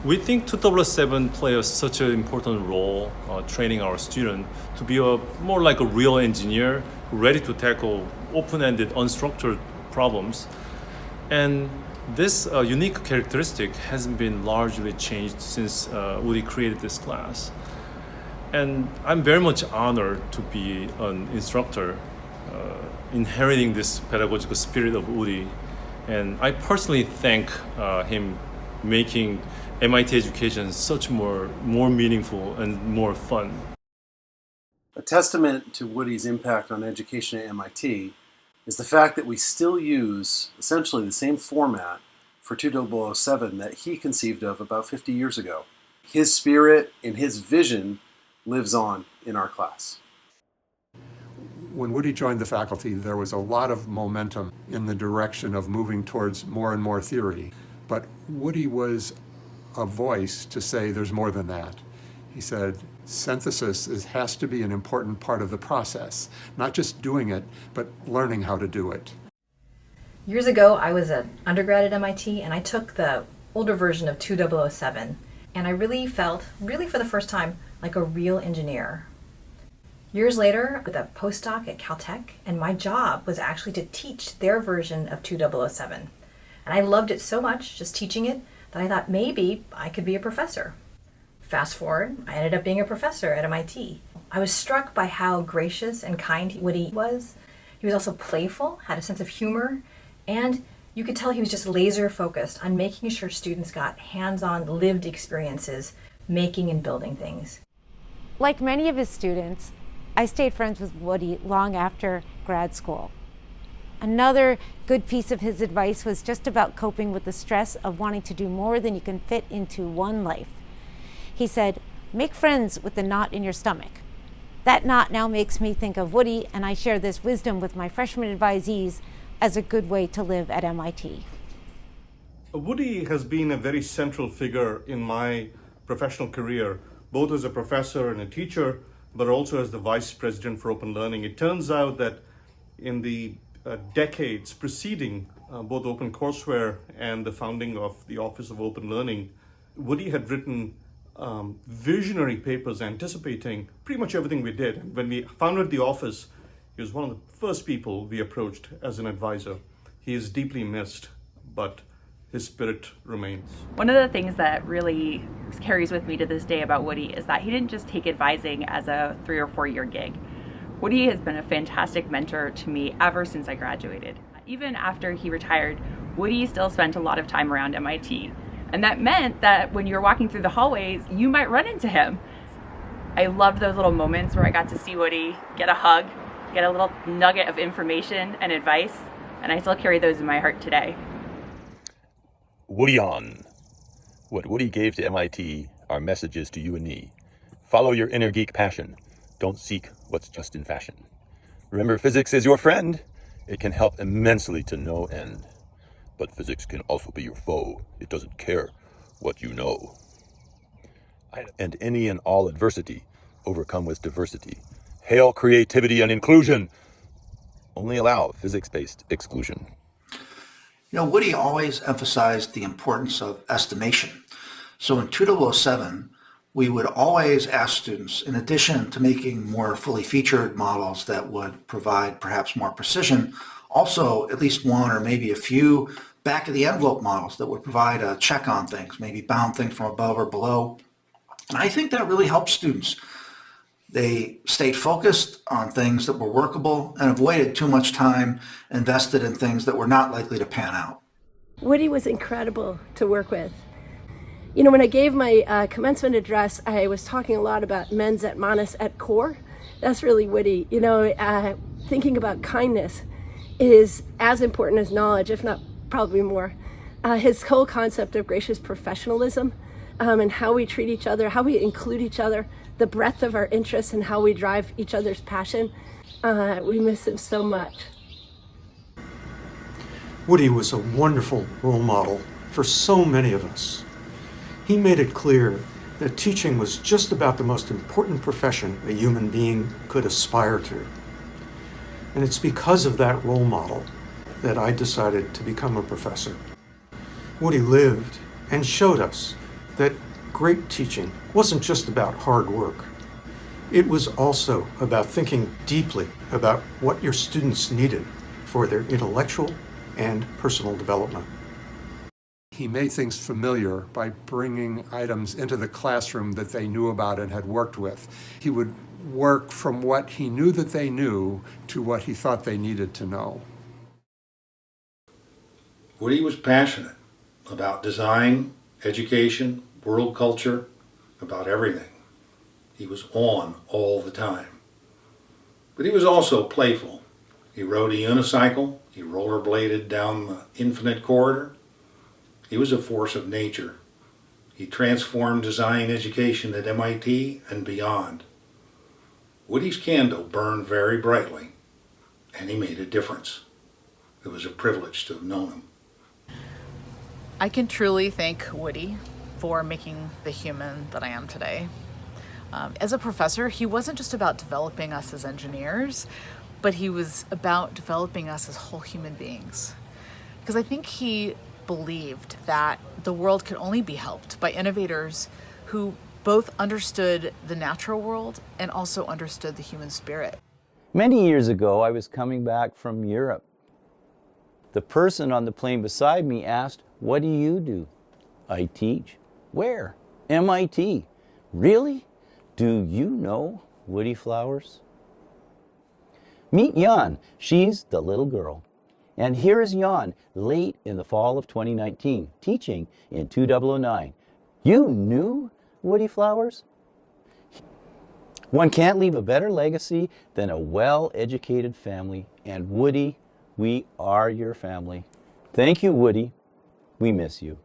We think 2007 plays such an important role training our student to be more like a real engineer ready to tackle open-ended, unstructured problems. And this unique characteristic hasn't been largely changed since Woody created this class. And I'm very much honored to be an instructor inheriting this pedagogical spirit of Woody. And I personally thank him making MIT education such more meaningful and more fun. A testament to Woody's impact on education at MIT is the fact that we still use essentially the same format for 2007 that he conceived of about 50 years ago. His spirit and his vision lives on in our class. When Woody joined the faculty, there was a lot of momentum in the direction of moving towards more and more theory. But Woody was a voice to say there's more than that. He said, synthesis has to be an important part of the process, not just doing it, but learning how to do it. Years ago, I was an undergrad at MIT, and I took the older version of 2007, and I really felt, for the first time, like a real engineer. Years later, with a postdoc at Caltech, and my job was actually to teach their version of 2007. And I loved it so much, just teaching it, that I thought maybe I could be a professor. Fast forward, I ended up being a professor at MIT. I was struck by how gracious and kind Woody was. He was also playful, had a sense of humor, and you could tell he was just laser focused on making sure students got hands-on lived experiences making and building things. Like many of his students, I stayed friends with Woody long after grad school. Another good piece of his advice was just about coping with the stress of wanting to do more than you can fit into one life. He said, make friends with the knot in your stomach. That knot now makes me think of Woody, and I share this wisdom with my freshman advisees as a good way to live at MIT. Woody has been a very central figure in my professional career, both as a professor and a teacher, but also as the vice president for open learning. It turns out that in the decades preceding both OpenCourseWare and the founding of the Office of Open Learning, Woody had written visionary papers anticipating pretty much everything we did. And when we founded the office, he was one of the first people we approached as an advisor. He is deeply missed, but his spirit remains. One of the things that really carries with me to this day about Woody is that he didn't just take advising as a 3 or 4 year gig. Woody has been a fantastic mentor to me ever since I graduated. Even after he retired, Woody still spent a lot of time around MIT. And that meant that when you were walking through the hallways, you might run into him. I loved those little moments where I got to see Woody, get a hug, get a little nugget of information and advice, and I still carry those in my heart today. Woody on. What Woody gave to MIT are messages to you and me. Follow your inner geek passion. Don't seek what's just in fashion. Remember, physics is your friend. It can help immensely to no end. But physics can also be your foe. It doesn't care what you know. And any and all adversity overcome with diversity. Hail creativity and inclusion. Only allow physics-based exclusion. You know, Woody always emphasized the importance of estimation. So in 2007, we would always ask students, in addition to making more fully featured models that would provide perhaps more precision, also at least one or maybe a few back of the envelope models that would provide a check on things, maybe bound things from above or below. And I think that really helped students. They stayed focused on things that were workable and avoided too much time invested in things that were not likely to pan out. Woody was incredible to work with. You know, when I gave my commencement address, I was talking a lot about mens et manus et cor. That's really Woody. You know, thinking about kindness is as important as knowledge, if not probably more. His whole concept of gracious professionalism and how we treat each other, how we include each other, the breadth of our interests and how we drive each other's passion. We miss him so much. Woody was a wonderful role model for so many of us. He made it clear that teaching was just about the most important profession a human being could aspire to. And it's because of that role model that I decided to become a professor. Woody lived and showed us that great teaching wasn't just about hard work. It was also about thinking deeply about what your students needed for their intellectual and personal development. He made things familiar by bringing items into the classroom that they knew about and had worked with. He would work from what he knew that they knew to what he thought they needed to know. Woodie was passionate about design, education, world culture, about everything. He was on all the time. But he was also playful. He rode a unicycle, he rollerbladed down the infinite corridor. He was a force of nature. He transformed design education at MIT and beyond. Woodie's candle burned very brightly, and he made a difference. It was a privilege to have known him. I can truly thank Woodie for making the human that I am today. As a professor, he wasn't just about developing us as engineers, but he was about developing us as whole human beings. Because I think he believed that the world could only be helped by innovators who both understood the natural world and also understood the human spirit. Many years ago, I was coming back from Europe. The person on the plane beside me asked, "What do you do?" "I teach." "Where?" "MIT." "Really? Do you know Woodie Flowers?" Meet Jan. She's the little girl. And here is Jan, late in the fall of 2019, teaching in 2009. You knew Woodie Flowers? One can't leave a better legacy than a well-educated family. And Woodie, we are your family. Thank you, Woodie. We miss you.